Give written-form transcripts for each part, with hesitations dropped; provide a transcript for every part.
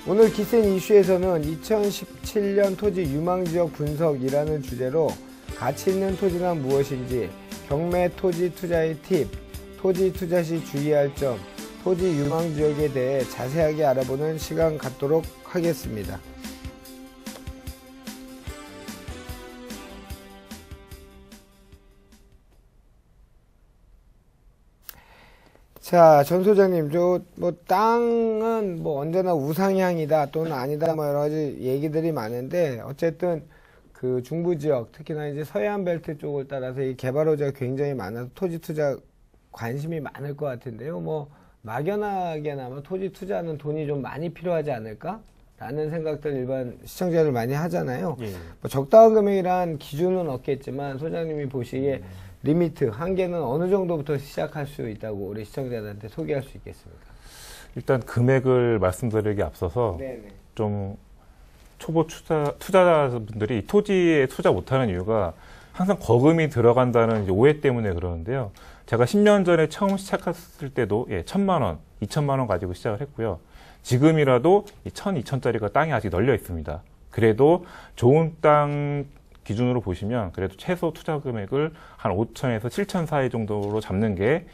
오늘 기센 이슈에서는 2017년 토지 유망지역 분석이라는 주제로 가치 있는 토지란 무엇인지, 경매 토지 투자의 팁, 토지 투자 시 주의할 점, 토지 유망지역에 대해 자세하게 알아보는 시간 갖도록 하겠습니다. 자, 전 소장님, 땅은 언제나 우상향이다 또는 아니다 여러 가지 얘기들이 많은데, 어쨌든 그 중부 지역, 특히나 이제 서해안 벨트 쪽을 따라서 이 개발 호재가 굉장히 많아서 토지 투자 관심이 많을 것 같은데요. 막연하게나마 토지 투자는 돈이 좀 많이 필요하지 않을까? 라는 생각들 일반 시청자들 많이 하잖아요. 예. 적당한 금액이란 기준은 없겠지만, 소장님이 보시기에 리미트, 한계는 어느 정도부터 시작할 수 있다고 우리 시청자들한테 소개할 수 있겠습니까? 일단 금액을 말씀드리기 앞서서 네네. 좀 초보 투자자분들이 토지에 투자 못하는 이유가 항상 거금이 들어간다는 이제 오해 때문에 그러는데요. 제가 10년 전에 처음 시작했을 때도 1,000만 원, 2,000만 원 가지고 시작을 했고요. 지금이라도 1,000, 2,000짜리가 땅이 아직 널려 있습니다. 그래도 좋은 땅 기준으로 보시면 그래도 최소 투자 금액을 한 5천에서 7천 사이 정도로 잡는 게,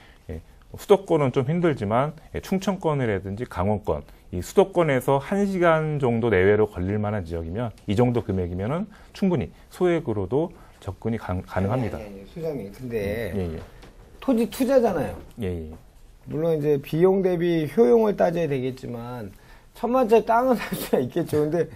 수도권은 좀 힘들지만 충청권이라든지 강원권, 이 수도권에서 1시간 정도 내외로 걸릴 만한 지역이면 이 정도 금액이면은 충분히 소액으로도 접근이 가능합니다. 소장님, 근데 토지 투자잖아요. 물론 이제 비용 대비 효용을 따져야 되겠지만 1,000만짜리 땅은 살 수가 있겠죠. 근데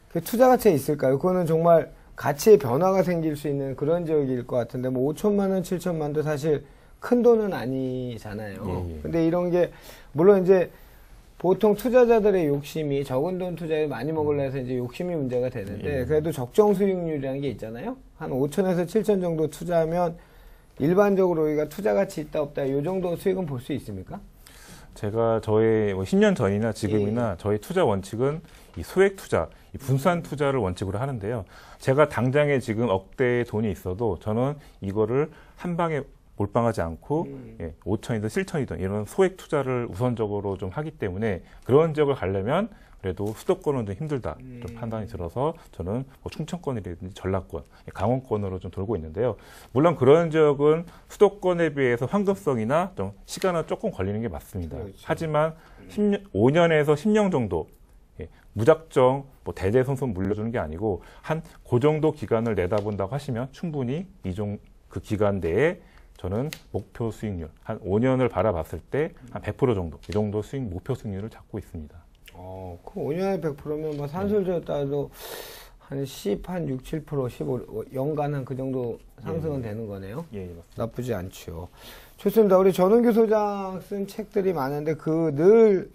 그 투자 가치가 있을까요? 그거는 정말 가치의 변화가 생길 수 있는 그런 지역일 것 같은데, 5천만 원, 7천만 원도 사실 큰 돈은 아니잖아요. 근데 이런 게, 물론 이제 보통 투자자들의 욕심이 적은 돈 투자에 많이 먹으려 해서 이제 욕심이 문제가 되는데, 그래도 적정 수익률이라는 게 있잖아요. 한 5천에서 7천 정도 투자하면 일반적으로 우리가 투자 가치 있다 없다 이 정도 수익은 볼 수 있습니까? 제가 저의 10년 전이나 지금이나 저희 투자 원칙은 이 소액 투자, 이 분산 투자를 원칙으로 하는데요. 제가 당장에 지금 억대의 돈이 있어도 저는 이거를 한 방에 몰빵하지 않고 5천이든 7천이든 이런 소액 투자를 우선적으로 좀 하기 때문에 그런 지역을 가려면 그래도 수도권은 좀 힘들다 좀 판단이 들어서 저는 충청권이라든지 전라권, 강원권으로 좀 돌고 있는데요. 물론 그런 지역은 수도권에 비해서 환급성이나 좀 시간은 조금 걸리는 게 맞습니다. 그렇죠. 하지만 5년에서 10년 정도 무작정 대대손손 물려주는 게 아니고 한 그 정도 기간을 내다본다고 하시면 충분히 그 기간 내에 저는 목표 수익률 한 5년을 바라봤을 때 한 100% 정도 이 정도 목표 수익률을 잡고 있습니다. 그 5년에 100%면 산술지었다도 한 10, 한 6, 7%, 15, 연간 한 그 정도 상승은 되는 거네요. 맞습니다. 나쁘지 않죠. 좋습니다. 우리 전은규 소장 쓴 책들이 많은데 늘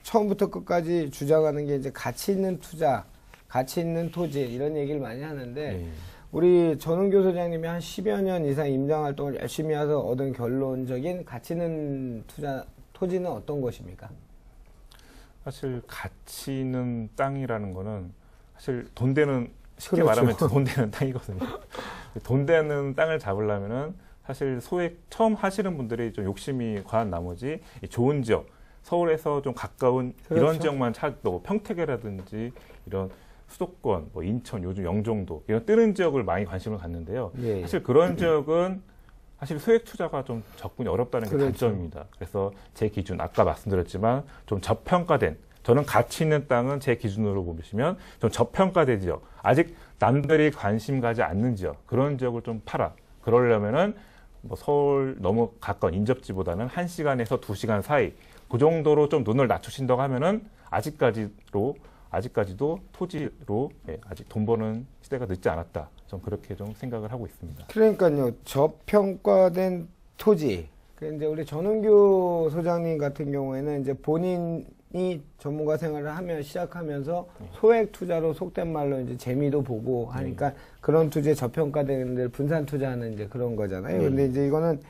처음부터 끝까지 주장하는 게 이제 가치 있는 투자, 가치 있는 토지 이런 얘기를 많이 하는데 우리 전은규 소장님이 한 10여 년 이상 임장 활동을 열심히 해서 얻은 결론적인 가치 있는 토지는 어떤 것입니까? 사실 가치 있는 땅이라는 거는 사실 돈 되는, 쉽게 그렇죠. 말하면 돈 되는 땅이거든요. 돈 되는 땅을 잡으려면은 사실 소액 처음 하시는 분들이 좀 욕심이 과한 나머지 좋은 지역, 서울에서 좀 가까운 이런 지역만 찾고 평택이라든지 이런 수도권, 인천, 요즘 영종도 이런 뜨는 지역을 많이 관심을 갖는데요. 사실 그런 지역은 사실 소액 투자가 좀 접근이 어렵다는 게 단점입니다. 그래서 제 기준, 아까 말씀드렸지만 좀 저평가된, 저는 가치 있는 땅은 제 기준으로 보시면 좀 저평가된 지역, 아직 남들이 관심 가지 않는 지역, 그런 지역을 좀 팔아. 그러려면은 서울 너무 가까운 인접지보다는 1시간에서 2시간 사이, 그 정도로 좀 눈을 낮추신다고 하면은 아직까지도 토지로 아직 돈 버는 시대가 늦지 않았다. 좀 그렇게 좀 생각을 하고 있습니다. 그러니까요, 저평가된 토지. 이제 우리 전은규 소장님 같은 경우에는 이제 본인이 전문가 생활을 시작하면서 소액 투자로 속된 말로 이제 재미도 보고 하니까 그런 투자에 저평가된 데를 분산 투자하는 이제 그런 거잖아요. 근데 이제 이거는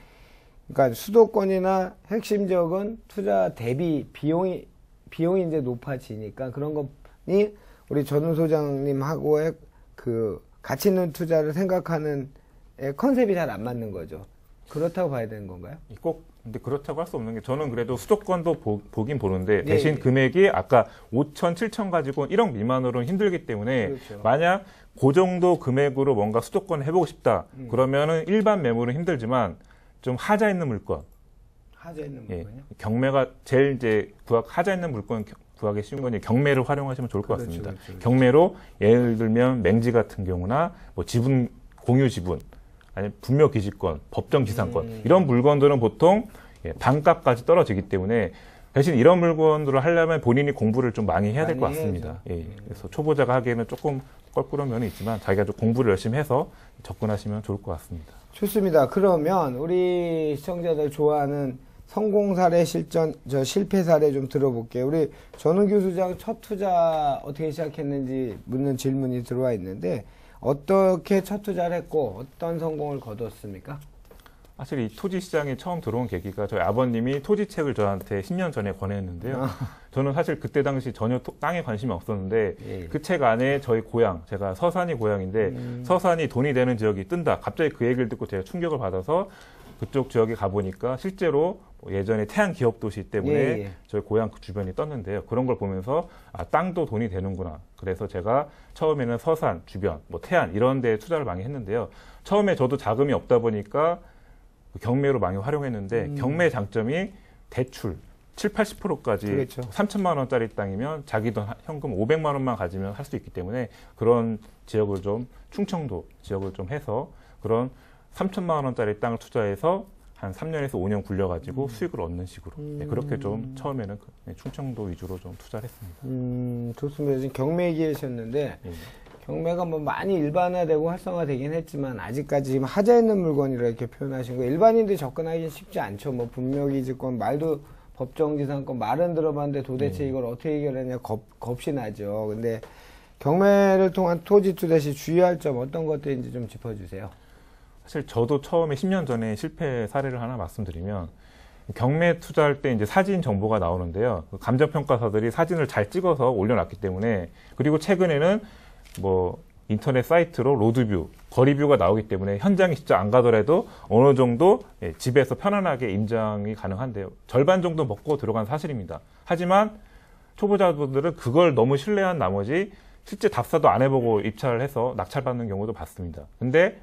그러니까 수도권이나 핵심 지역은 투자 대비 비용이 이제 높아지니까 그런 거니 우리 전은 소장님하고의 그 가치 있는 투자를 생각하는 컨셉이 잘 안 맞는 거죠. 그렇다고 봐야 되는 건가요? 꼭 근데 그렇다고 할 수 없는 게 저는 그래도 수도권도 보긴 보는데 대신 금액이 아까 5천, 7천 가지고 1억 미만으로는 힘들기 때문에 그렇죠. 만약 그 정도 금액으로 뭔가 수도권을 해보고 싶다 그러면은 일반 매물은 힘들지만 좀 하자 있는 물건, 하자 있는 물건요? 경매가 제일 이제 하자 있는 물건 구하기 쉬운 건 경매를 활용하시면 좋을 것 같습니다. 그렇죠. 경매로 예를 들면 맹지 같은 경우나 뭐 지분 공유 지분 아니면 분묘 기지권, 법정 지상권 이런 물건들은 보통 반값까지 떨어지기 때문에 대신 이런 물건들을 하려면 본인이 공부를 좀 많이 해야 될 것 같습니다. 그래서 초보자가 하기에는 조금 껄끄러운 면이 있지만 자기가 좀 공부를 열심히 해서 접근하시면 좋을 것 같습니다. 좋습니다. 그러면 우리 시청자들 좋아하는 성공 사례, 실패 사례 좀 들어볼게요. 우리 전은규 소장 첫 투자 어떻게 시작했는지 묻는 질문이 들어와 있는데 어떻게 첫 투자를 했고 어떤 성공을 거뒀습니까? 사실 이 토지 시장에 처음 들어온 계기가 저희 아버님이 토지책을 저한테 10년 전에 권했는데요. 저는 사실 그때 당시 전혀 땅에 관심이 없었는데 그 책 안에 저희 고향, 제가 서산이 고향인데 서산이 돈이 되는 지역이 뜬다. 갑자기 그 얘기를 듣고 제가 충격을 받아서 그쪽 지역에 가보니까 실제로 예전에 태안 기업 도시 때문에 저희 고향 그 주변이 떴는데요. 그런 걸 보면서 땅도 돈이 되는구나. 그래서 제가 처음에는 서산 주변, 뭐 태안 이런 데 투자를 많이 했는데요. 처음에 저도 자금이 없다 보니까 경매로 많이 활용했는데 경매 장점이 대출 70~80%까지 그렇죠. 3천만 원짜리 땅이면 자기 돈 현금 500만 원만 가지면 할 수 있기 때문에 그런 지역을 좀 충청도 지역을 좀 해서 그런 3천만 원짜리 땅을 투자해서 한 3년에서 5년 굴려가지고 수익을 얻는 식으로 그렇게 좀 처음에는 충청도 위주로 좀 투자를 했습니다. 좋습니다. 지금 경매 얘기하셨는데 경매가 뭐 많이 일반화되고 활성화되긴 했지만 아직까지 지금 하자 있는 물건이라 이렇게 표현하신 거 일반인들이 접근하기 쉽지 않죠. 뭐 분묘기지권 말도 법정지상권 말은 들어봤는데 도대체 이걸 어떻게 해결하냐 겁이 나죠. 근데 경매를 통한 토지 투자 시 주의할 점 어떤 것들인지 좀 짚어주세요. 사실 저도 처음에 10년 전에 실패 사례를 하나 말씀드리면 경매 투자할 때 이제 사진 정보가 나오는데요. 감정평가사들이 사진을 잘 찍어서 올려놨기 때문에 그리고 최근에는 뭐 인터넷 사이트로 로드뷰, 거리뷰가 나오기 때문에 현장에 직접 안 가더라도 어느 정도 집에서 편안하게 임장이 가능한데요. 절반 정도 먹고 들어간 사실입니다. 하지만 초보자분들은 그걸 너무 신뢰한 나머지 실제 답사도 안 해보고 입찰을 해서 낙찰받는 경우도 봤습니다. 근데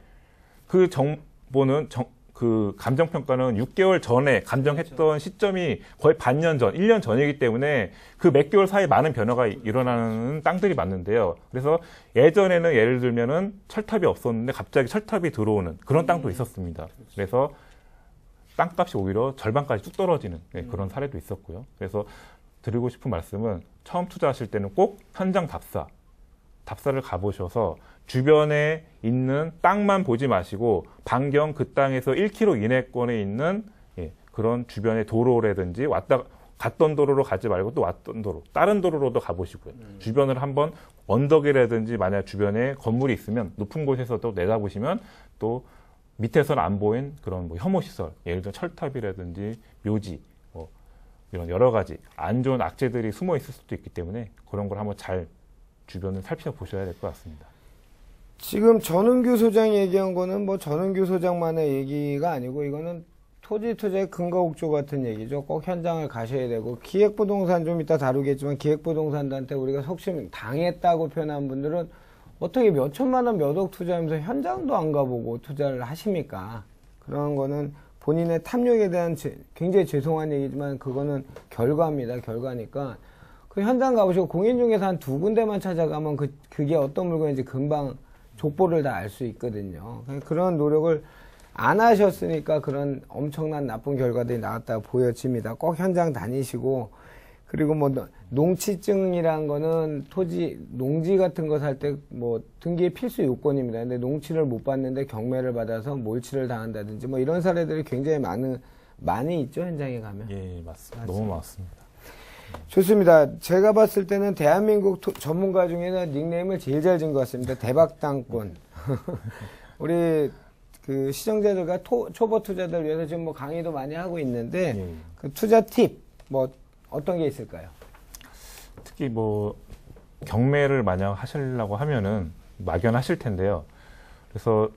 그 정보는 그 감정평가는 6개월 전에 감정했던 시점이 거의 반년 전, 1년 전이기 때문에 그 몇 개월 사이에 많은 변화가 일어나는 땅들이 많은데요. 그래서 예전에는 예를 들면은 철탑이 없었는데 갑자기 철탑이 들어오는 그런 땅도 있었습니다. 그래서 땅값이 오히려 절반까지 뚝 떨어지는 그런 사례도 있었고요. 그래서 드리고 싶은 말씀은 처음 투자하실 때는 꼭 현장 답사를 가보셔서 주변에 있는 땅만 보지 마시고 반경 그 땅에서 1km 이내권에 있는 그런 주변의 도로라든지 갔던 도로로 가지 말고 또 왔던 도로, 다른 도로로도 가보시고요. 주변을 한번 언덕이라든지 만약 주변에 건물이 있으면 높은 곳에서도 내다보시면 또 밑에서는 안 보인 그런 뭐 혐오시설, 예를 들어 철탑이라든지 묘지, 뭐 이런 여러 가지 안 좋은 악재들이 숨어 있을 수도 있기 때문에 그런 걸 한번 잘 주변을 살펴보셔야 될 것 같습니다. 지금 전은규 소장이 얘기한 거는 뭐 전은규 소장만의 얘기가 아니고 이거는 토지 투자의 근거 목조 같은 얘기죠. 꼭 현장을 가셔야 되고 기획부동산 좀 이따 다루겠지만 기획부동산한테 우리가 속심 당했다고 표현한 분들은 어떻게 몇 천만 원 몇 억 투자하면서 현장도 안 가보고 투자를 하십니까? 그런 거는 본인의 탐욕에 대한 굉장히 죄송한 얘기지만 그거는 결과입니다. 결과니까 그 현장 가보시고 공인 중개사 한 2군데만 찾아가면 그게 어떤 물건인지 금방 족보를 다 알 수 있거든요. 그런 노력을 안 하셨으니까 그런 엄청난 나쁜 결과들이 나왔다고 보여집니다. 꼭 현장 다니시고 그리고 뭐 농취증이라는 거는 농지 같은 거 살 때 뭐 등기의 필수 요건입니다. 근데 농취를 못 받는데 경매를 받아서 몰취를 당한다든지 뭐 이런 사례들이 굉장히 많이 있죠. 현장에 가면. 예, 맞습니다. 너무 많습니다. 좋습니다. 제가 봤을 때는 대한민국 전문가 중에서 닉네임을 제일 잘 지은 것 같습니다. 대박땅꾼. 우리 그 시청자들과 초보 투자들 위해서 지금 뭐 강의도 많이 하고 있는데 그 투자 팁 뭐 어떤 게 있을까요? 특히 뭐 경매를 만약 하시려고 하면은 막연하실 텐데요. 그래서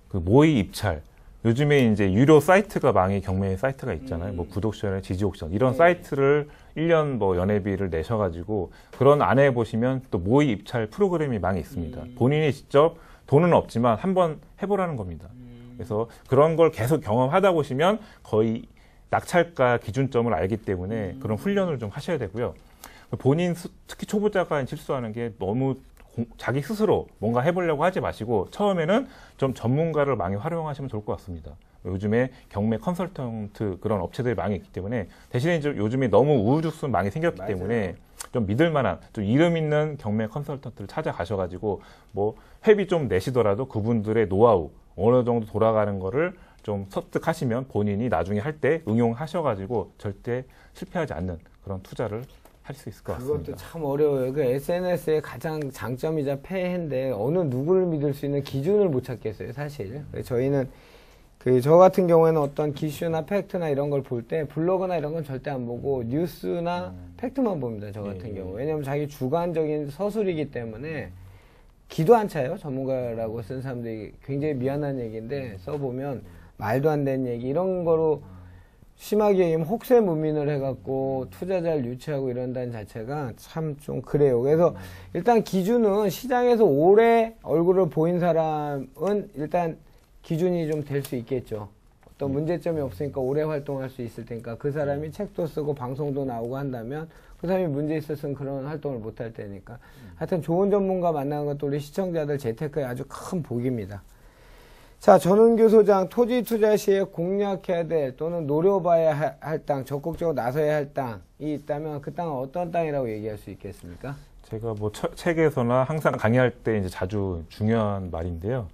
그 모의 입찰 요즘에 이제 유료 사이트가 많이 경매 사이트가 있잖아요. 뭐 구독션이나 지지옥션 이런 사이트를 1년 뭐 연회비를 내셔가지고 그런 안에 보시면 또 모의 입찰 프로그램이 많이 있습니다. 본인이 직접 돈은 없지만 한번 해보라는 겁니다. 그래서 그런 걸 계속 경험하다 보시면 거의 낙찰가 기준점을 알기 때문에 그런 훈련을 좀 하셔야 되고요. 본인 특히 초보자가 실수하는 게 너무 자기 스스로 뭔가 해보려고 하지 마시고 처음에는 좀 전문가를 많이 활용하시면 좋을 것 같습니다. 요즘에 경매 컨설턴트 그런 업체들이 많이 있기 때문에 대신에 이제 요즘에 너무 우후죽순 많이 생겼기 맞아요. 때문에 좀 믿을 만한 좀 이름 있는 경매 컨설턴트를 찾아가셔가지고 뭐 회비 좀 내시더라도 그분들의 노하우 어느 정도 돌아가는 거를 좀 습득하시면 본인이 나중에 할 때 응용하셔가지고 절대 실패하지 않는 그런 투자를 할 수 있을 것 같습니다. 그것도 참 어려워요. 그 SNS의 가장 장점이자 폐해인데 어느 누구를 믿을 수 있는 기준을 못 찾겠어요, 사실. 저희는 저 같은 경우에는 어떤 기슈나 팩트나 이런 걸 볼 때 블로그나 이런 건 절대 안 보고 뉴스나 팩트만 봅니다, 저 같은 경우. 왜냐면 자기 주관적인 서술이기 때문에 기도 안 차요. 전문가라고 쓴 사람들이 굉장히 미안한 얘기인데 써보면 말도 안 되는 얘기 이런 거로 심하게 얘기하면 혹세무민을 해갖고 투자자를 유치하고 이런다는 자체가 참 좀 그래요. 그래서 일단 기준은 시장에서 오래 얼굴을 보인 사람은 일단 기준이 좀 될 수 있겠죠. 어떤 문제점이 없으니까 오래 활동할 수 있을 테니까 그 사람이 책도 쓰고 방송도 나오고 한다면 그 사람이 문제 있었으면 그런 활동을 못 할 테니까 하여튼 좋은 전문가 만나는 것도 우리 시청자들 재테크에 아주 큰 복입니다. 자, 전은규 소장, 토지 투자 시에 공략해야 될 또는 노려봐야 할 땅, 적극적으로 나서야 할 땅이 있다면 그 땅은 어떤 땅이라고 얘기할 수 있겠습니까? 제가 뭐 책에서나 항상 강의할 때 이제 자주 중요한 말인데요.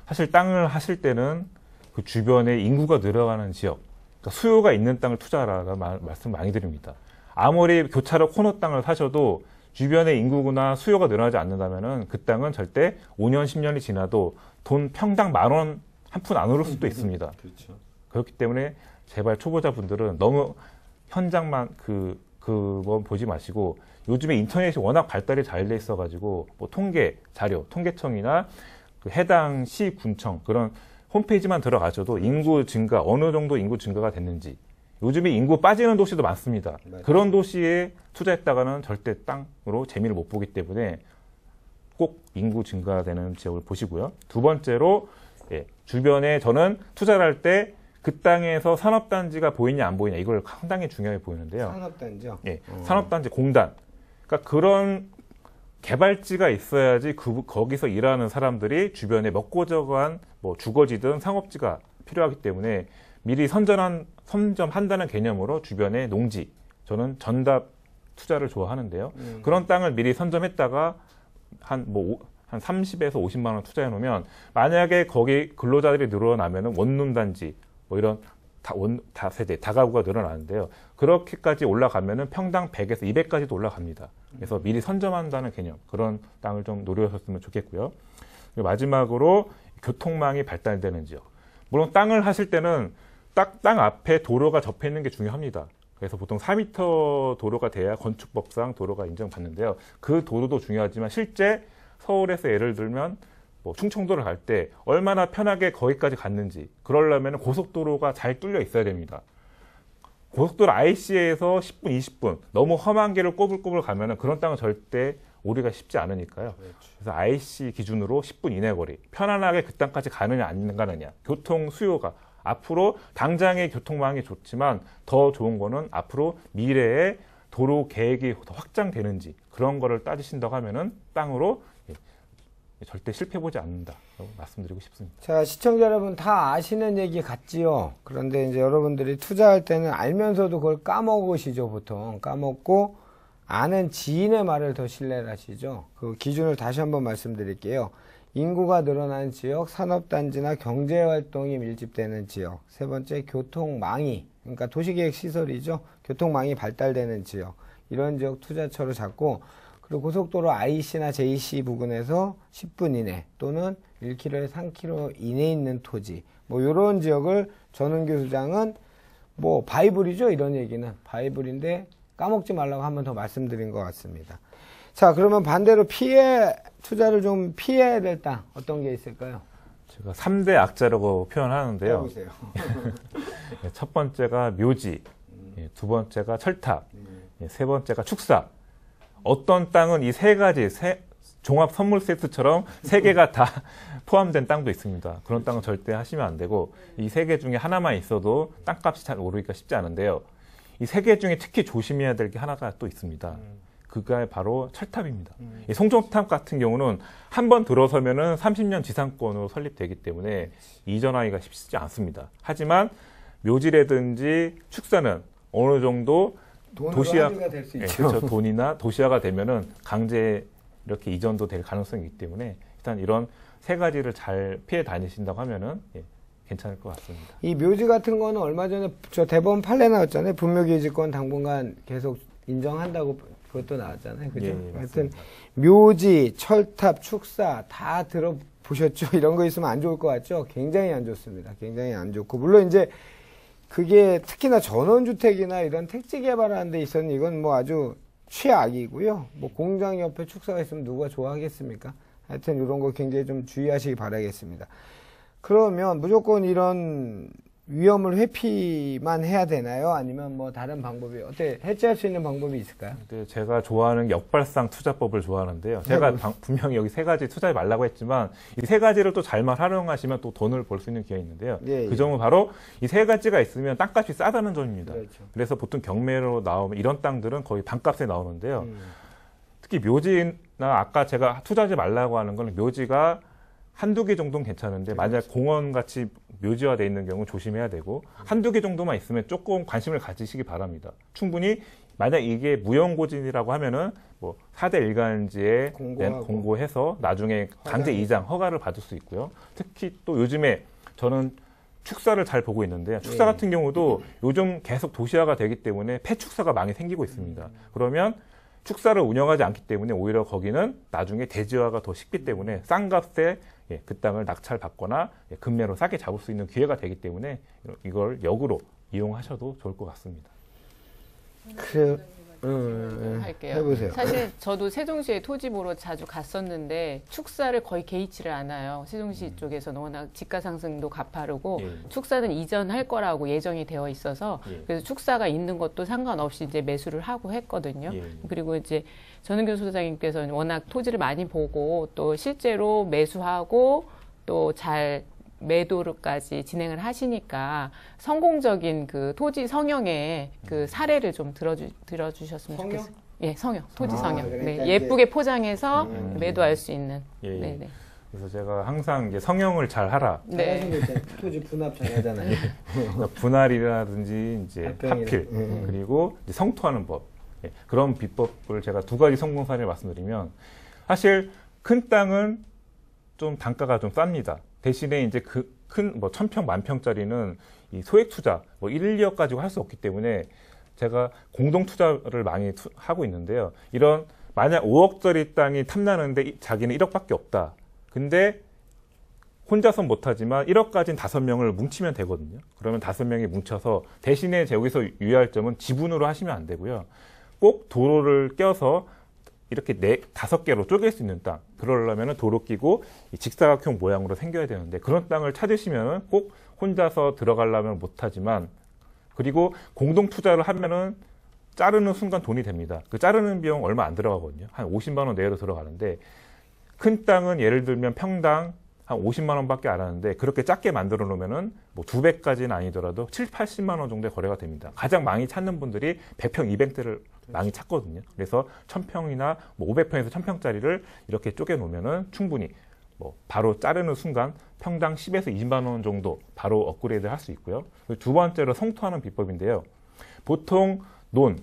사실 땅을 하실 때는 그 주변에 인구가 늘어가는 지역, 그러니까 수요가 있는 땅을 투자하라고 말씀 많이 드립니다. 아무리 교차로 코너 땅을 사셔도 주변에 인구나 수요가 늘어나지 않는다면은 그 땅은 절대 5년, 10년이 지나도 돈 평당 10,000원 한 푼 안 오를 수도 있습니다. 그렇죠. 그렇기 때문에 제발 초보자분들은 너무 현장만 그거 보지 마시고 요즘에 인터넷이 워낙 발달이 잘 돼 있어가지고 뭐 통계 자료, 통계청이나 그 해당 시, 군청 그런 홈페이지만 들어가셔도 인구 증가 어느 정도 인구 증가가 됐는지 요즘에 인구 빠지는 도시도 많습니다. 맞아요. 그런 도시에 투자했다가는 절대 땅으로 재미를 못 보기 때문에 꼭 인구 증가되는 지역을 보시고요. 두 번째로 주변에 저는 투자를 할 때 그 땅에서 산업단지가 보이냐 안 보이냐 이걸 상당히 중요해 보이는데요. 산업단지요? 예, 산업단지 공단. 그러니까 그런 개발지가 있어야지 거기서 일하는 사람들이 주변에 먹고저고한 뭐 주거지든 상업지가 필요하기 때문에 미리 선점한다는 개념으로 주변에 농지, 저는 전답 투자를 좋아하는데요. 그런 땅을 미리 선점했다가 한 30에서 50만 원 투자해 놓으면 만약에 거기 근로자들이 늘어나면은 원룸 단지 뭐 이런 다세대, 다가구가 늘어나는데요. 그렇게까지 올라가면은 평당 100에서 200까지도 올라갑니다. 그래서 미리 선점한다는 개념, 그런 땅을 좀 노려셨으면 좋겠고요. 그리고 마지막으로 교통망이 발달되는 지역. 물론 땅을 하실 때는 땅 앞에 도로가 접해 있는 게 중요합니다. 그래서 보통 4m 도로가 돼야 건축법상 도로가 인정받는데요. 그 도로도 중요하지만 실제 서울에서 예를 들면 뭐 충청도를 갈 때 얼마나 편하게 거기까지 갔는지 그러려면 고속도로가 잘 뚫려 있어야 됩니다. 고속도로 IC에서 10분, 20분 너무 험한 길을 꼬불꼬불 가면은 그런 땅은 절대 오리가 쉽지 않으니까요. 그래서 IC 기준으로 10분 이내 거리 편안하게 그 땅까지 가느냐 안 가느냐 교통 수요가 앞으로 당장의 교통망이 좋지만 더 좋은 거는 앞으로 미래에 도로 계획이 더 확장되는지 그런 거를 따지신다고 하면은 땅으로 절대 실패해보지 않는다라고 말씀드리고 싶습니다. 자, 시청자 여러분 다 아시는 얘기 같지요? 그런데 이제 여러분들이 투자할 때는 알면서도 그걸 까먹으시죠, 보통. 까먹고 아는 지인의 말을 더 신뢰를 하시죠. 그 기준을 다시 한번 말씀드릴게요. 인구가 늘어난 지역, 산업단지나 경제활동이 밀집되는 지역. 세 번째, 교통망이, 그러니까 도시계획 시설이죠. 교통망이 발달되는 지역. 이런 지역 투자처로 잡고 그리고 고속도로 IC나 JC 부근에서 10분 이내 또는 1km에서 3km 이내에 있는 토지 뭐 이런 지역을 전은규 소장은 뭐 바이블이죠. 이런 얘기는 바이블인데 까먹지 말라고 한 번 더 말씀드린 것 같습니다. 자, 그러면 반대로 투자를 좀 피해야 될 땅 어떤 게 있을까요? 제가 3대 악재라고 표현하는데요. 해보세요. 첫 번째가 묘지, 두 번째가 철탑, 세 번째가 축사. 어떤 땅은 이 세 가지 종합 선물 세트처럼 세 개가 다 포함된 땅도 있습니다. 그런 땅은 절대 하시면 안 되고 이 세 개 중에 하나만 있어도 땅값이 잘 오르기가 쉽지 않은데요. 이 세 개 중에 특히 조심해야 될 게 하나가 또 있습니다. 그게 바로 철탑입니다. 이 송정탑 같은 경우는 한 번 들어서면은 30년 지상권으로 설립되기 때문에 이전하기가 쉽지 않습니다. 하지만 묘지라든지 축사는 어느 정도 도시화가 될 수 있죠. 그렇죠. 돈이나 도시화가 되면은 강제 이렇게 이전도 될 가능성이 있기 때문에 일단 이런 세 가지를 잘 피해 다니신다고 하면은 괜찮을 것 같습니다. 이 묘지 같은 거는 얼마 전에 저 대법원 판례 나왔잖아요. 분묘기지권 당분간 계속 인정한다고 그것도 나왔잖아요. 그죠? 하여튼 묘지, 철탑, 축사 다 들어보셨죠? 이런 거 있으면 안 좋을 것 같죠? 굉장히 안 좋습니다. 굉장히 안 좋고 물론 이제 그게 특히나 전원주택이나 이런 택지 개발하는 데 있어서는 이건 뭐 아주 최악이고요. 뭐 공장 옆에 축사가 있으면 누가 좋아하겠습니까? 하여튼 이런 거 굉장히 좀 주의하시기 바라겠습니다. 그러면 무조건 이런 위험을 회피만 해야 되나요? 아니면 뭐 다른 방법이 어떻게 해체할 수 있는 방법이 있을까요? 제가 좋아하는 역발상 투자법을 좋아하는데요. 제가 분명히 여기 세 가지 투자해 말라고 했지만 이 세 가지를 또 잘만 활용하시면 또 돈을 벌 수 있는 기회가 있는데요. 그 점은 바로 이 세 가지가 있으면 땅값이 싸다는 점입니다. 그렇죠. 그래서 보통 경매로 나오면 이런 땅들은 거의 반값에 나오는데요. 특히 묘지나 아까 제가 투자하지 말라고 하는 건 묘지가 한두 개 정도는 괜찮은데 만약 공원같이 묘지화되어 있는 경우는 조심해야 되고 한두 개 정도만 있으면 조금 관심을 가지시기 바랍니다. 충분히 만약 이게 무형고진이라고 하면은 뭐 4대 일간지에 공고해서 나중에 강제 이장 허가를 받을 수 있고요. 특히 또 요즘에 저는 축사를 잘 보고 있는데요. 축사 같은 경우도 요즘 계속 도시화가 되기 때문에 폐축사가 많이 생기고 있습니다. 그러면 축사를 운영하지 않기 때문에 오히려 거기는 나중에 대지화가 더 쉽기 때문에 싼 값에 그 땅을 낙찰받거나 금매로 싸게 잡을 수 있는 기회가 되기 때문에 이걸 역으로 이용하셔도 좋을 것 같습니다. 할게요. 해보세요. 사실 저도 세종시에 토지 보러 자주 갔었는데 축사를 거의 개의치를 않아요. 세종시 쪽에서는 워낙 집가 상승도 가파르고 축사는 이전할 거라고 예정이 되어 있어서 그래서 축사가 있는 것도 상관없이 이제 매수를 하고 했거든요. 그리고 이제 전은교 소장님께서는 워낙 토지를 많이 보고 또 실제로 매수하고 또 잘 매도로까지 진행을 하시니까 성공적인 그 토지 성형의 그 사례를 좀 들어주셨으면 좋겠어요. 예, 성형, 토지 성형. 그러니까 네, 예쁘게 포장해서 매도할 수 있는. 네네. 그래서 제가 항상 이제 성형을 잘 하라. 네. 토지 분합 잘 하잖아요. 분할이라든지 이제 합필 그리고 이제 성토하는 법 그런 비법을 제가 두 가지 성공 사례를 말씀드리면 사실 큰 땅은 좀 단가가 좀 쌉니다. 대신에 이제 그 큰 뭐 1000평, 10,000평짜리는 이 소액 투자 뭐 1, 2억 가지고 할 수 없기 때문에 제가 공동 투자를 많이 하고 있는데요. 이런 만약 5억짜리 땅이 탐나는데 자기는 1억밖에 없다. 근데 혼자선 못하지만 1억까지는 5명을 뭉치면 되거든요. 그러면 5명이 뭉쳐서 대신에 여기서 유의할 점은 지분으로 하시면 안 되고요. 꼭 도로를 껴서 이렇게 5개로 쪼갤 수 있는 땅. 그러려면 도로 끼고 직사각형 모양으로 생겨야 되는데 그런 땅을 찾으시면 꼭 혼자서 들어가려면 못하지만 그리고 공동 투자를 하면은 자르는 순간 돈이 됩니다. 그 자르는 비용 얼마 안 들어가거든요. 한 50만 원 내로 들어가는데 큰 땅은 예를 들면 평당 한 50만 원밖에 안 하는데 그렇게 작게 만들어 놓으면은 뭐 2배까지는 아니더라도 7, 80만 원 정도의 거래가 됩니다. 가장 많이 찾는 분들이 100평, 200대를 많이 찾거든요. 그래서 1000평이나 뭐 500평에서 1000평짜리를 이렇게 쪼개 놓으면은 충분히 뭐 바로 자르는 순간 평당 10에서 20만 원 정도 바로 업그레이드 할 수 있고요. 두 번째로 성토하는 비법인데요. 보통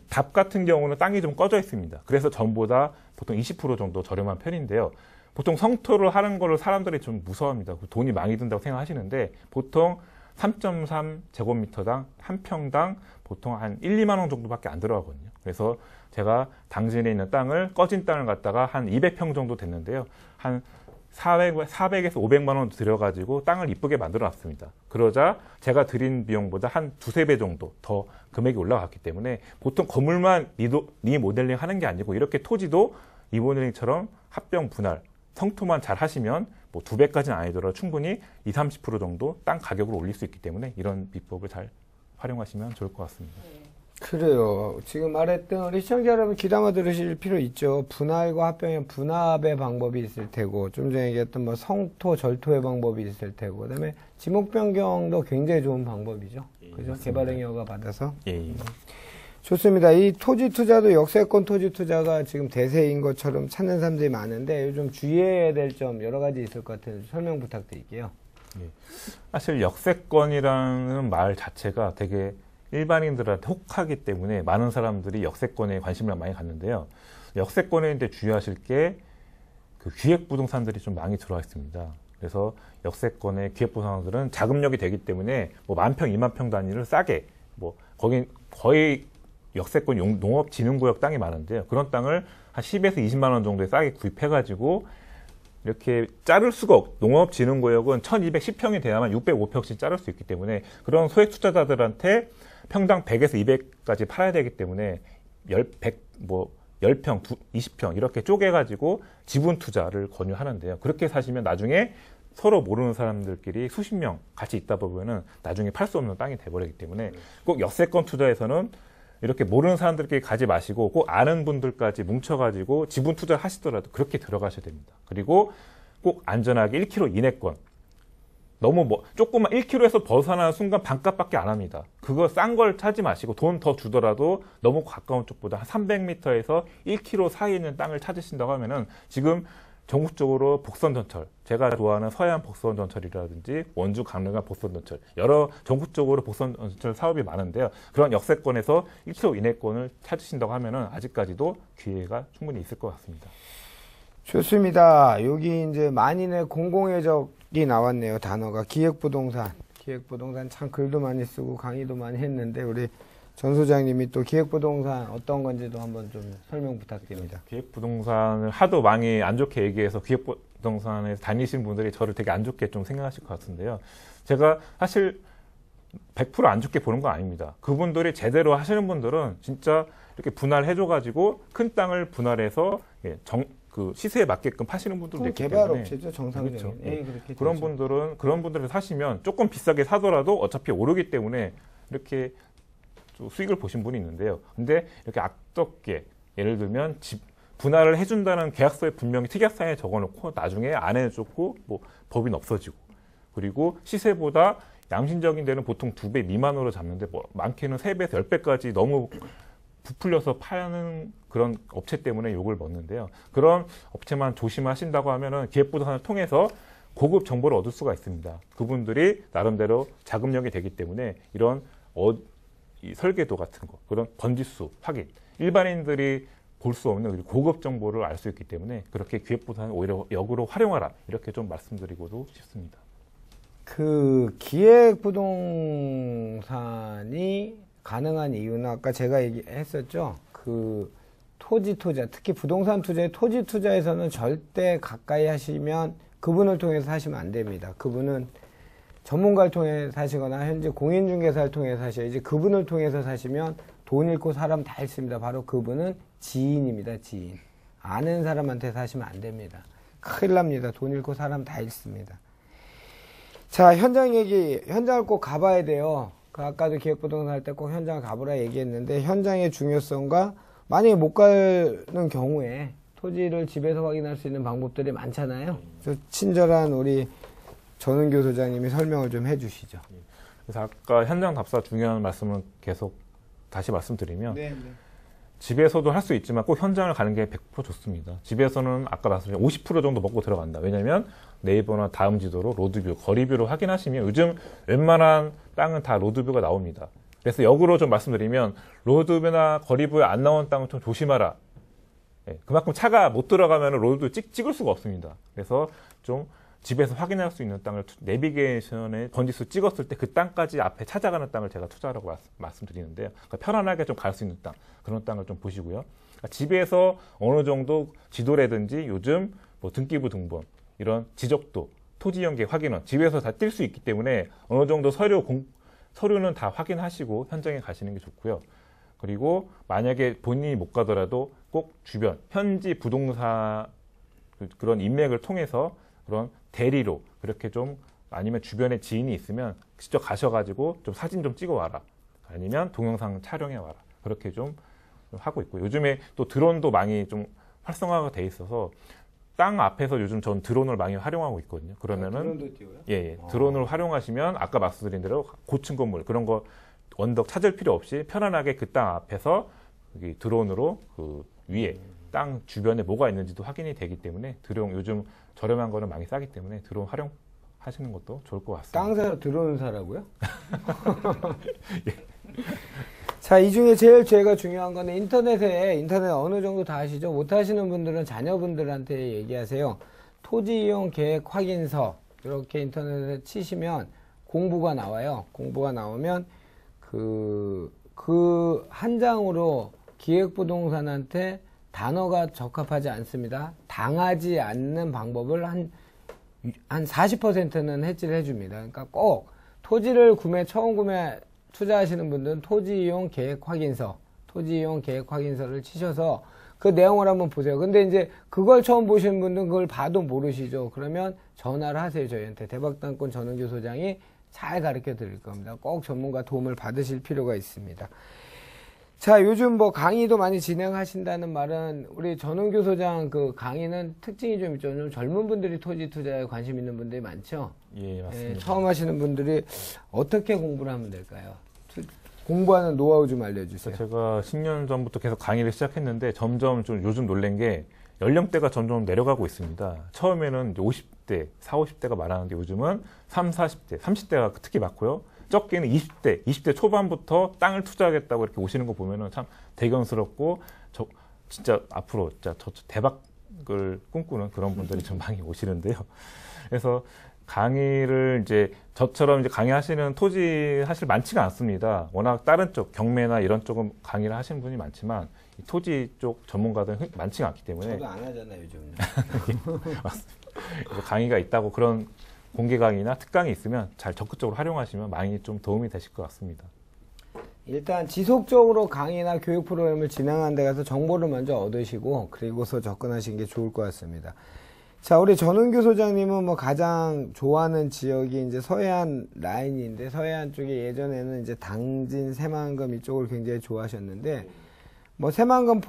답 같은 경우는 땅이 좀 꺼져 있습니다. 그래서 전보다 보통 20% 정도 저렴한 편인데요. 보통 성토를 하는 거를 사람들이 좀 무서워합니다. 돈이 많이 든다고 생각하시는데 보통 3.3제곱미터당 한 평당 보통 한 1, 2만 원 정도밖에 안 들어가거든요. 그래서 제가 당진에 있는 땅을 꺼진 땅을 갖다가 한 200평 정도 됐는데요. 한 400에서 500만 원 들여가지고 땅을 이쁘게 만들어 놨습니다. 그러자 제가 드린 비용보다 한 2~3배 정도 더 금액이 올라갔기 때문에 보통 건물만 리모델링 하는 게 아니고 이렇게 토지도 리모델링처럼 합병 분할, 성토만 잘 하시면 뭐 2배까지는 아니더라도 충분히 20-30% 정도 땅 가격을 올릴 수 있기 때문에 이런 비법을 잘 활용하시면 좋을 것 같습니다. 그래요. 지금 말했던 우리 시청자 여러분 귀담아 들으실 필요 있죠. 분할과 합병의 분합의 방법이 있을 테고, 좀 전에 얘기했던 뭐 성토, 절토의 방법이 있을 테고, 그다음에 지목 변경도 굉장히 좋은 방법이죠. 그죠? 개발행위 허가 받아서. 좋습니다. 이 토지 투자도 역세권 토지 투자가 지금 대세인 것처럼 찾는 사람들이 많은데 요즘 주의해야 될 점 여러 가지 있을 것 같아요. 설명 부탁드릴게요. 사실 역세권이라는 말 자체가 되게 일반인들한테 혹하기 때문에 많은 사람들이 역세권에 관심을 많이 갖는데요. 역세권에 이제 주의하실 게 그 기획부동산들이 좀 많이 들어와 있습니다. 그래서 역세권의 기획부동산들은 자금력이 되기 때문에 뭐 10,000평, 20,000평 단위를 싸게, 뭐 거기 거의 역세권 농업진흥구역 땅이 많은데요. 그런 땅을 한 10에서 20만 원 정도에 싸게 구입해가지고 이렇게 자를 수가 농업진흥구역은 1210평이 돼야만 605평씩 자를 수 있기 때문에 그런 소액 투자자들한테 평당 100에서 200까지 팔아야 되기 때문에 10평, 20평 이렇게 쪼개가지고 지분 투자를 권유하는데요. 그렇게 사시면 나중에 서로 모르는 사람들끼리 수십 명 같이 있다 보면은 나중에 팔 수 없는 땅이 돼버리기 때문에 꼭 역세권 투자에서는 이렇게 모르는 사람들끼리 가지 마시고 꼭 아는 분들까지 뭉쳐가지고 지분 투자 하시더라도 그렇게 들어가셔야 됩니다. 그리고 꼭 안전하게 1km 이내권. 너무 뭐 조금만 1km에서 벗어나는 순간 반값밖에 안 합니다. 그거 싼 걸 찾지 마시고 돈 더 주더라도 너무 가까운 쪽보다 한 300m에서 1km 사이에 있는 땅을 찾으신다고 하면은 지금 전국적으로 복선전철, 제가 좋아하는 서해안 복선전철이라든지 원주 강릉간 복선전철, 여러 전국적으로 복선전철 사업이 많은데요. 그런 역세권에서 1km 이내권을 찾으신다고 하면은 아직까지도 기회가 충분히 있을 것 같습니다. 좋습니다. 여기 이제 만인의 공공의적이 나왔네요. 단어가 기획부동산. 기획부동산 참 글도 많이 쓰고 강의도 많이 했는데 우리 전 소장님이 또 기획부동산 어떤 건지도 한번 좀 설명 부탁드립니다. 기획부동산을 하도 많이 안 좋게 얘기해서 기획부동산에 다니시는 분들이 저를 되게 안 좋게 좀 생각하실 것 같은데요. 제가 사실 100% 안 좋게 보는 건 아닙니다. 그분들이 제대로 하시는 분들은 진짜 이렇게 분할해줘가지고 큰 땅을 분할해서 그 시세에 맞게끔 파시는 분들도 있기 때문에 개발업체죠, 정상적인. 그렇죠. 그렇게 그런 되죠. 분들은 그런 분들을 사시면 조금 비싸게 사더라도 어차피 오르기 때문에 이렇게 수익을 보신 분이 있는데요. 근데 이렇게 악덕게 예를 들면 분할을 해준다는 계약서에 분명히 특약사항에 적어놓고 나중에 안 해줬고 뭐 법인 없어지고 그리고 시세보다 양심적인 데는 보통 2배 미만으로 잡는데 뭐 많게는 3배에서 10배까지 너무 부풀려서 파는 그런 업체 때문에 욕을 먹는데요. 그런 업체만 조심하신다고 하면은 기획부동산을 통해서 고급 정보를 얻을 수가 있습니다. 그분들이 나름대로 자금력이 되기 때문에 이런 이 설계도 같은 거, 그런 번지수 확인, 일반인들이 볼 수 없는 고급 정보를 알 수 있기 때문에 그렇게 기획부동산을 오히려 역으로 활용하라 이렇게 좀 말씀드리고도 싶습니다. 그 기획부동산이 가능한 이유는 아까 제가 얘기했었죠. 그 토지 투자, 특히 부동산 투자의 토지 투자에서는 절대 가까이 하시면 그분을 통해서 하시면 안 됩니다. 그분은 전문가를 통해 사시거나 현재 공인중개사를 통해 사셔야지 그분을 통해서 사시면 돈 잃고 사람 다 잃습니다. 바로 그분은 지인입니다. 지인. 아는 사람한테 사시면 안 됩니다. 큰일 납니다. 돈 잃고 사람 다 잃습니다. 자, 현장 얘기. 현장을 꼭 가봐야 돼요. 아까도 기획부동산 할 때 꼭 현장을 가보라 얘기했는데 현장의 중요성과 만약에 못 가는 경우에 토지를 집에서 확인할 수 있는 방법들이 많잖아요. 그래서 친절한 우리 전은교 소장님이 설명을 좀 해주시죠. 그래서 아까 현장 답사 중요한 말씀을 계속 다시 말씀드리면 집에서도 할 수 있지만 꼭 현장을 가는 게 100% 좋습니다. 집에서는 아까 말씀드린 50% 정도 먹고 들어간다. 왜냐하면 네이버나 다음 지도로 로드뷰, 거리뷰로 확인하시면 요즘 웬만한 땅은 다 로드뷰가 나옵니다. 그래서 역으로 좀 말씀드리면 로드뷰나 거리뷰에 안 나온 땅은 좀 조심하라. 그만큼 차가 못 들어가면 로드뷰 찍을 수가 없습니다. 그래서 좀 집에서 확인할 수 있는 땅을 내비게이션에 번지수 찍었을 때 그 땅까지 앞에 찾아가는 땅을 제가 투자하라고 말씀드리는데요. 그러니까 편안하게 좀 갈 수 있는 땅, 그런 땅을 좀 보시고요. 그러니까 집에서 어느 정도 지도라든지 요즘 뭐 등기부 등본, 이런 지적도, 토지 연계 확인은 집에서 다 뛸 수 있기 때문에 어느 정도 서류는 다 확인하시고 현장에 가시는 게 좋고요. 그리고 만약에 본인이 못 가더라도 꼭 주변, 현지 부동산 그런 인맥을 통해서 그런 대리로 그렇게 좀 아니면 주변에 지인이 있으면 직접 가셔가지고 좀 사진 좀 찍어 와라. 아니면 동영상 촬영해 와라. 그렇게 좀 하고 있고 요즘에 또 드론도 많이 좀 활성화가 돼 있어서 땅 앞에서 요즘 전 드론을 많이 활용하고 있거든요. 그러면은 드론도 띄워요? 예, 드론을 활용하시면 아까 말씀드린 대로 고층 건물 그런 거 언덕 찾을 필요 없이 편안하게 그 땅 앞에서 여기 드론으로 그 위에 땅 주변에 뭐가 있는지도 확인이 되기 때문에 드론 요즘 저렴한 거는 많이 싸기 때문에 드론 활용하시는 것도 좋을 것 같습니다. 땅 사러 드론 사라고요? 예. 자, 이 중에 제일 제가 중요한 거는 인터넷 어느 정도 다 아시죠? 못 하시는 분들은 자녀분들한테 얘기하세요. 토지 이용 계획 확인서 이렇게 인터넷에 치시면 공부가 나와요. 공부가 나오면 그 한 장으로 기획부동산한테 단어가 적합하지 않습니다. 당하지 않는 방법을 한 40%는 해지를 해줍니다. 그러니까 꼭 토지를 처음 구매 투자하시는 분들은 토지 이용 계획 확인서를 치셔서 그 내용을 한번 보세요. 근데 이제 그걸 처음 보시는 분들은 그걸 봐도 모르시죠. 그러면 전화를 하세요. 저희한테 대박땅권 전은규 소장이 잘 가르쳐 드릴 겁니다. 꼭 전문가 도움을 받으실 필요가 있습니다. 자, 요즘 뭐 강의도 많이 진행하신다는 말은 우리 전은규 소장 그 강의는 특징이 좀 있죠. 좀 젊은 분들이 토지 투자에 관심 있는 분들이 많죠. 예, 맞습니다. 처음 하시는 분들이 어떻게 공부를 하면 될까요? 공부하는 노하우 좀 알려주세요. 제가 10년 전부터 계속 강의를 시작했는데 점점 좀 요즘 놀란 게 연령대가 점점 내려가고 있습니다. 처음에는 50대, 40, 50대가 많았는데 요즘은 30, 40대, 30대가 특히 많고요. 적게는 20대 초반부터 땅을 투자하겠다고 이렇게 오시는 거 보면은 참 대견스럽고 진짜 앞으로 진짜 대박을 꿈꾸는 그런 분들이 좀 많이 오시는데요. 그래서 강의를 이제 저처럼 이제 강의하시는 토지 사실 많지가 않습니다. 워낙 다른 쪽 경매나 이런 쪽은 강의를 하시는 분이 많지만 이 토지 쪽 전문가들은 많지가 않기 때문에 저도 안 하잖아요 요즘은. 맞습니다. 그래서 강의가 있다고 그런 공개 강의나 특강이 있으면 잘 적극적으로 활용하시면 많이 좀 도움이 되실 것 같습니다. 일단 지속적으로 강의나 교육 프로그램을 진행하는 데 가서 정보를 먼저 얻으시고 그리고서 접근하시는 게 좋을 것 같습니다. 자, 우리 전은규 소장님은 뭐 가장 좋아하는 지역이 이제 서해안 라인인데 서해안 쪽에 예전에는 이제 당진, 새만금 이쪽을 굉장히 좋아하셨는데 뭐 새만금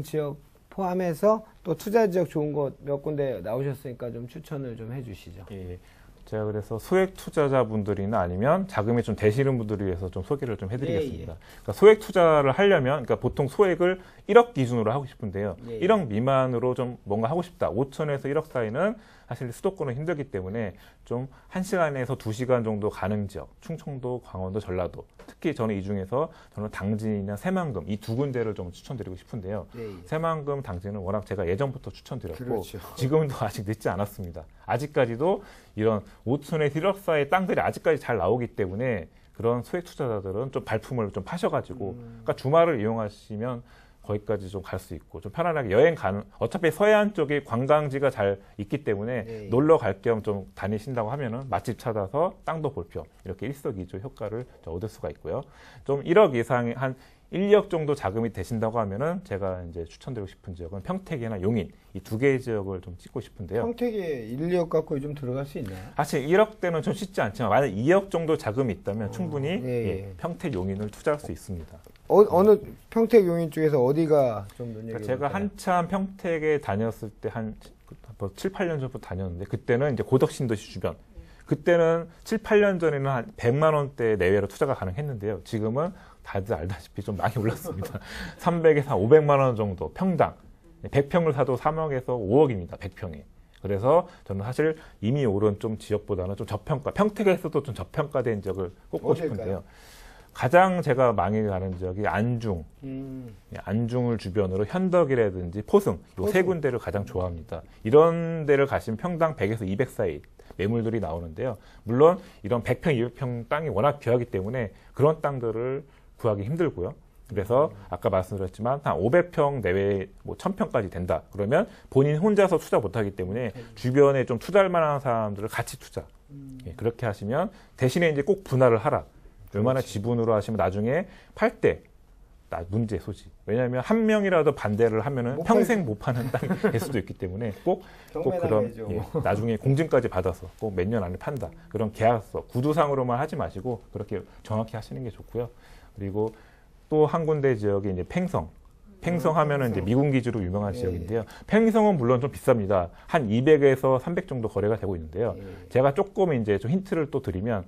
지역 포함해서 또 투자 지역 좋은 곳 몇 군데 나오셨으니까 좀 추천을 좀 해주시죠. 예. 제가 그래서 소액 투자자분들이나 아니면 자금이 좀 되시는 분들을 위해서 좀 소개를 좀 해드리겠습니다. 예. 그러니까 소액 투자를 하려면, 그러니까 보통 소액을 1억 기준으로 하고 싶은데요. 예. 1억 미만으로 좀 뭔가 하고 싶다. 5천에서 1억 사이는 사실 수도권은 힘들기 때문에 좀 1시간에서 2시간 정도 가는 지역, 충청도, 강원도, 전라도. 특히 저는 이 중에서 저는 당진이나 새만금 이 두 군데를 좀 추천드리고 싶은데요. 예. 새만금, 당진은 워낙 제가 예전부터 추천드렸고 그렇죠. 지금도 아직 늦지 않았습니다. 아직까지도 이런 5천에서 1억 사이의 땅들이 아직까지 잘 나오기 때문에 그런 소액 투자자들은 좀 발품을 좀 파셔가지고 그러니까 주말을 이용하시면 거기까지 좀 갈 수 있고 좀 편안하게 여행 가는 어차피 서해안 쪽에 관광지가 잘 있기 때문에 네. 놀러 갈 겸 좀 다니신다고 하면은 맛집 찾아서 땅도 볼 겸 이렇게 일석이조 효과를 좀 얻을 수가 있고요. 좀 1억 이상의 한 1억 정도 자금이 되신다고 하면은 제가 이제 추천드리고 싶은 지역은 평택이나 용인 이 두 개의 지역을 좀 찍고 싶은데요. 평택에 1, 2억 갖고 좀 들어갈 수 있나요? 사실 1억대는 좀 쉽지 않지만 만약 2억 정도 자금이 있다면 충분히 예, 평택 용인을 투자할 수 있습니다. 어느 평택 용인 쪽에서 어디가 좀 눈여겨볼까요? 제가 한참 평택에 다녔을 때 한 7, 8년 전부터 다녔는데 그때는 이제 고덕신도시 주변 그때는 7, 8년 전에는 한 100만 원대 내외로 투자가 가능했는데요. 지금은 다들 알다시피 좀 많이 올랐습니다. 300에서 500만 원 정도 평당 100평을 사도 3억에서 5억입니다. 100평에. 그래서 저는 사실 이미 오른 좀 지역보다는 좀 저평가 평택에서도 좀 저평가된 지역을 꼽고 싶은데요. 가장 제가 많이 가는 지역이 안중, 안중을 주변으로 현덕이라든지 포승, 이 세 군데를 가장 좋아합니다. 이런 데를 가시면 평당 100에서 200 사이 매물들이 나오는데요. 물론 이런 100평, 200평 땅이 워낙 귀하기 때문에 그런 땅들을 구하기 힘들고요. 그래서 아까 말씀드렸지만 한 500평 내외 뭐 1000평까지 된다. 그러면 본인 혼자서 투자 못하기 때문에 주변에 좀 투자할 만한 사람들을 같이 투자. 예, 그렇게 하시면 대신에 이제 꼭 분할을 하라. 얼마나 지분으로 하시면 나중에 팔 때 문제 소지. 왜냐하면 한 명이라도 반대를 하면은 평생 못 파는 땅이 될 수도 있기 때문에 꼭 그런 나중에 공증까지 받아서 꼭 몇 년 안에 판다. 그런 계약서, 구두상으로만 하지 마시고 그렇게 정확히 하시는 게 좋고요. 그리고 또 한 군데 지역이 이제 팽성 하면은 이제 미군 기지로 유명한 지역인데요. 팽성은 물론 좀 비쌉니다. 한 200에서 300 정도 거래가 되고 있는데요. 제가 조금 이제 좀 힌트를 또 드리면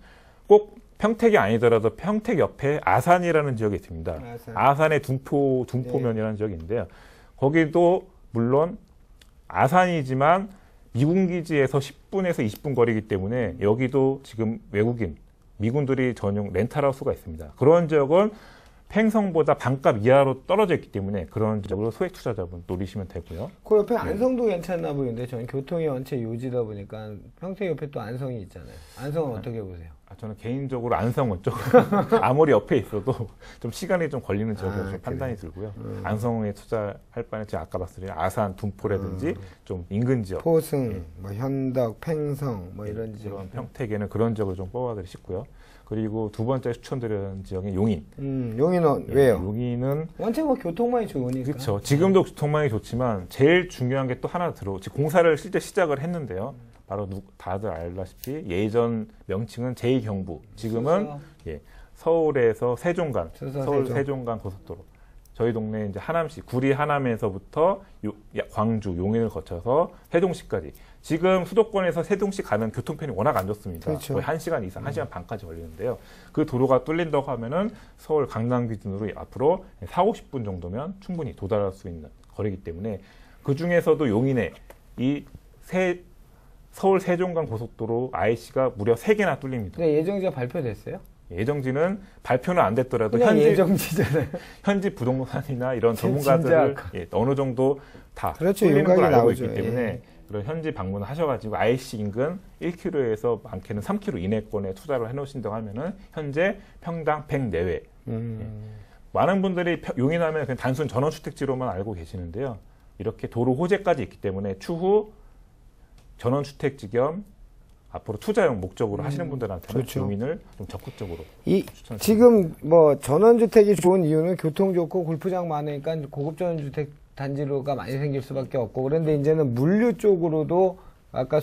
꼭 평택이 아니더라도 평택 옆에 아산이라는 지역이 있습니다. 아산의 둔포면이라는 지역이 있는데요. 거기도 물론 아산이지만 미군 기지에서 10분에서 20분 거리이기 때문에 여기도 지금 외국인, 미군들이 전용 렌탈하우스가 있습니다. 그런 지역은 팽성보다 반값 이하로 떨어져 있기 때문에 그런 지역으로 소액 투자자분 노리시면 되고요. 그 옆에 안성도 괜찮나 보이는데 저는 교통이 원체 요지다 보니까 평택 옆에 또 안성이 있잖아요. 안성은 어떻게 보세요? 저는 개인적으로 안성은 조금 아무리 옆에 있어도 좀 시간이 좀 걸리는 지역이라서 좀 판단이 들고요. 안성에 투자할 바에는 제가 아까 말씀드린 아산, 둔포라든지 좀 인근 지역, 포승, 뭐 현덕, 팽성 뭐 이런 지역. 평택에는 그런 지역을 좀 뽑아드리고 싶고요. 그리고 두 번째 추천드리는 지역이 용인. 용인은 왜요? 용인은 원체 뭐 교통망이 좋으니까. 그렇죠. 지금도 교통망이 좋지만 제일 중요한 게 또 하나 지금 공사를 실제 시작을 했는데요. 바로 다들 알다시피 예전 명칭은 제2경부. 지금은 서울에서 세종간, 서울 세종간 고속도로. 저희 동네 이제 하남시, 구리 하남에서부터 광주, 용인을 거쳐서 세종시까지. 지금 수도권에서 세종시 가는 교통편이 워낙 안 좋습니다. 그렇죠. 거의 1시간 이상, 1시간 반까지 걸리는데요. 그 도로가 뚫린다고 하면은 서울 강남 기준으로 앞으로 40-50분 정도면 충분히 도달할 수 있는 거리이기 때문에 그 중에서도 용인에 이 서울 세종간 고속도로 IC가 무려 3개나 뚫립니다. 근데 예정지가 발표됐어요? 예정지는 발표는 안 됐더라도 예정지잖아요. 현지 부동산이나 이런 전문가들을 어느 정도 다 그렇죠. 뚫리는 걸 알고 나오죠. 있기 때문에 그런 현지 방문을 하셔가지고 IC 인근 1km에서 많게는 3km 이내권에 투자를 해놓으신다고 하면은 현재 평당 100 내외. 많은 분들이 용인하면 그냥 단순 전원주택지로만 알고 계시는데요. 이렇게 도로 호재까지 있기 때문에 추후 전원주택지 겸 앞으로 투자용 목적으로 하시는 분들한테는 그렇죠. 용인을 좀 적극적으로 지금 뭐 전원주택이 좋은 이유는 교통 좋고 골프장 많으니까 고급 전원주택 단지로가 많이 생길 수밖에 없고, 그런데 이제는 물류 쪽으로도 아까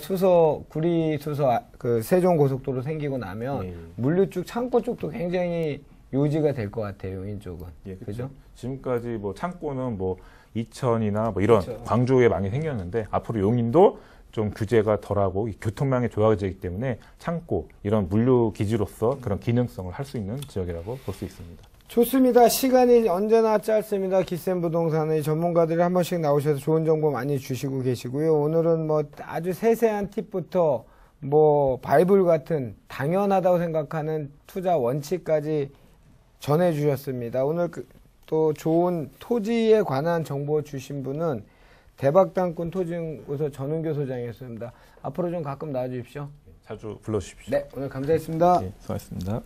구리 수서 그 세종 고속도로 생기고 나면 물류 쪽 창고 쪽도 굉장히 요지가 될 것 같아요. 용인 쪽은. 그죠? 지금까지 뭐 창고는 뭐 이천이나 뭐 이런 광주에 많이 생겼는데 앞으로 용인도 좀 규제가 덜하고 교통망이 좋아지기 때문에 창고, 이런 물류 기지로서 그런 기능성을 할 수 있는 지역이라고 볼 수 있습니다. 좋습니다. 시간이 언제나 짧습니다. 기센 부동산의 전문가들이 한 번씩 나오셔서 좋은 정보 많이 주시고 계시고요. 오늘은 뭐 아주 세세한 팁부터 뭐 바이블 같은 당연하다고 생각하는 투자 원칙까지 전해주셨습니다. 오늘 또 좋은 토지에 관한 정보 주신 분은 대박땅꾼 토지연구소 전은교 소장이었습니다. 앞으로 좀 가끔 나와주십시오. 자주 불러주십시오. 네, 오늘 감사했습니다. 수고하셨습니다.